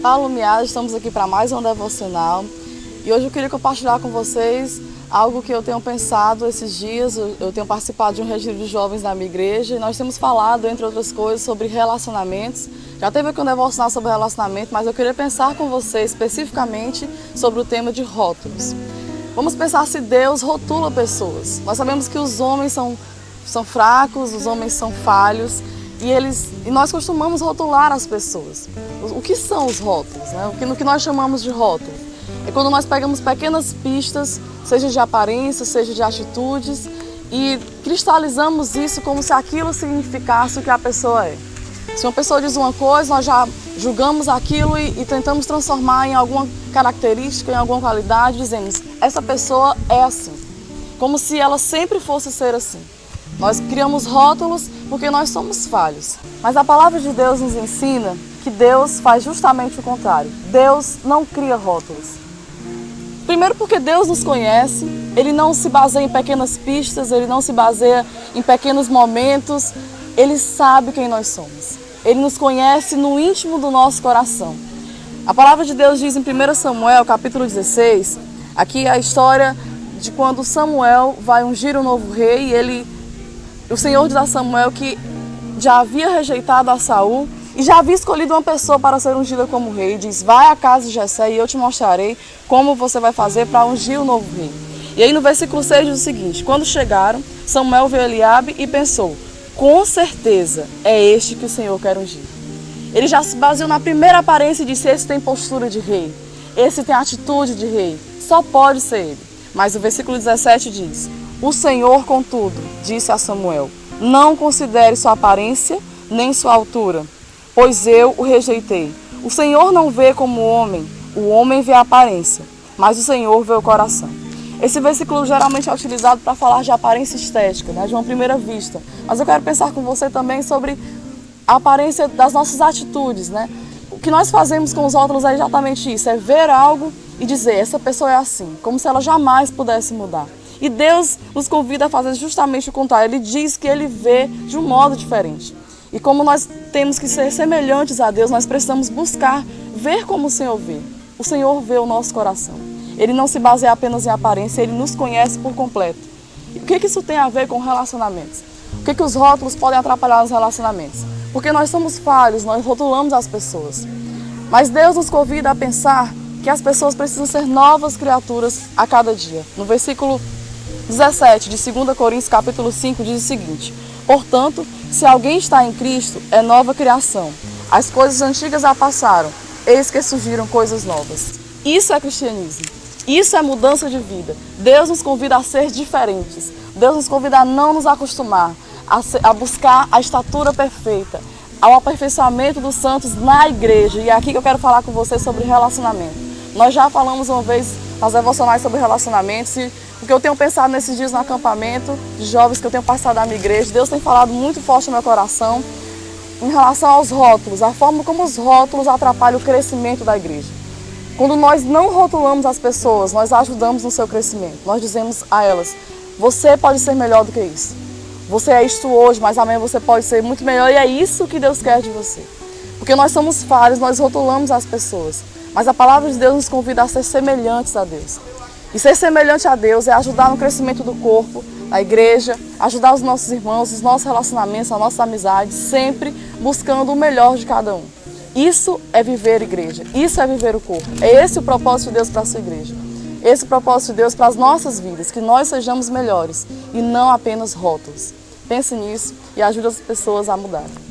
Fala, Lumiar, estamos aqui para mais um devocional e hoje eu queria compartilhar com vocês algo que eu tenho pensado esses dias. Eu tenho participado de um retiro de jovens na minha igreja e nós temos falado, entre outras coisas, sobre relacionamentos. Já teve aqui um devocional sobre relacionamento, mas eu queria pensar com vocês especificamente sobre o tema de rótulos. Vamos pensar se Deus rotula pessoas. Nós sabemos que os homens são fracos, os homens são falhos. E nós costumamos rotular as pessoas. O que são os rótulos? Né? O que nós chamamos de rótulo? É quando nós pegamos pequenas pistas, seja de aparência, seja de atitudes, e cristalizamos isso como se aquilo significasse o que a pessoa é. Se uma pessoa diz uma coisa, nós já julgamos aquilo e tentamos transformar em alguma característica, em alguma qualidade, dizemos, essa pessoa é assim. Como se ela sempre fosse ser assim. Nós criamos rótulos porque nós somos falhos. Mas a palavra de Deus nos ensina que Deus faz justamente o contrário. Deus não cria rótulos. Primeiro porque Deus nos conhece, Ele não se baseia em pequenas pistas, Ele não se baseia em pequenos momentos, Ele sabe quem nós somos. Ele nos conhece no íntimo do nosso coração. A palavra de Deus diz em 1 Samuel, capítulo 16, aqui é a história de quando Samuel vai ungir um novo rei e o Senhor diz a Samuel que já havia rejeitado a Saul e já havia escolhido uma pessoa para ser ungida como rei. Diz, vai à casa de Jessé e eu te mostrarei como você vai fazer para ungir o novo rei. E aí no versículo 6 diz o seguinte, quando chegaram, Samuel viu Eliabe e pensou, com certeza é este que o Senhor quer ungir. Ele já se baseou na primeira aparência e disse, esse tem postura de rei, esse tem atitude de rei, só pode ser ele. Mas o versículo 17 diz, o Senhor, contudo, disse a Samuel, não considere sua aparência nem sua altura, pois eu o rejeitei. O Senhor não vê como o homem vê a aparência, mas o Senhor vê o coração. Esse versículo geralmente é utilizado para falar de aparência estética, né, de uma primeira vista. Mas eu quero pensar com você também sobre a aparência das nossas atitudes. Né? O que nós fazemos com os rótulos é exatamente isso, é ver algo e dizer, essa pessoa é assim, como se ela jamais pudesse mudar. E Deus nos convida a fazer justamente o contrário. Ele diz que Ele vê de um modo diferente. E como nós temos que ser semelhantes a Deus, nós precisamos buscar ver como o Senhor vê. O Senhor vê o nosso coração. Ele não se baseia apenas em aparência, Ele nos conhece por completo. E o que isso tem a ver com relacionamentos? O que os rótulos podem atrapalhar nos relacionamentos? Porque nós somos falhos, nós rotulamos as pessoas. Mas Deus nos convida a pensar que as pessoas precisam ser novas criaturas a cada dia. No versículo 17 de 2 Coríntios capítulo 5 diz o seguinte, portanto, se alguém está em Cristo, é nova criação. As coisas antigas já passaram, eis que surgiram coisas novas. Isso é cristianismo, isso é mudança de vida. Deus nos convida a ser diferentes, Deus nos convida a não nos acostumar, a buscar a estatura perfeita, ao aperfeiçoamento dos santos na igreja. E é aqui que eu quero falar com você sobre relacionamento. Nós já falamos uma vez nas devocionais sobre relacionamentos e o que eu tenho pensado nesses dias no acampamento de jovens que eu tenho passado na minha igreja, Deus tem falado muito forte no meu coração em relação aos rótulos, a forma como os rótulos atrapalham o crescimento da igreja. Quando nós não rotulamos as pessoas, nós ajudamos no seu crescimento. Nós dizemos a elas, você pode ser melhor do que isso. Você é isto hoje, mas amanhã você pode ser muito melhor e é isso que Deus quer de você. Porque nós somos falhos, nós rotulamos as pessoas. Mas a palavra de Deus nos convida a ser semelhantes a Deus. E ser semelhante a Deus é ajudar no crescimento do corpo, da igreja, ajudar os nossos irmãos, os nossos relacionamentos, as nossas amizades, sempre buscando o melhor de cada um. Isso é viver igreja, isso é viver o corpo. É esse o propósito de Deus para a sua igreja. Esse é o propósito de Deus para as nossas vidas, que nós sejamos melhores e não apenas rótulos. Pense nisso e ajude as pessoas a mudarem.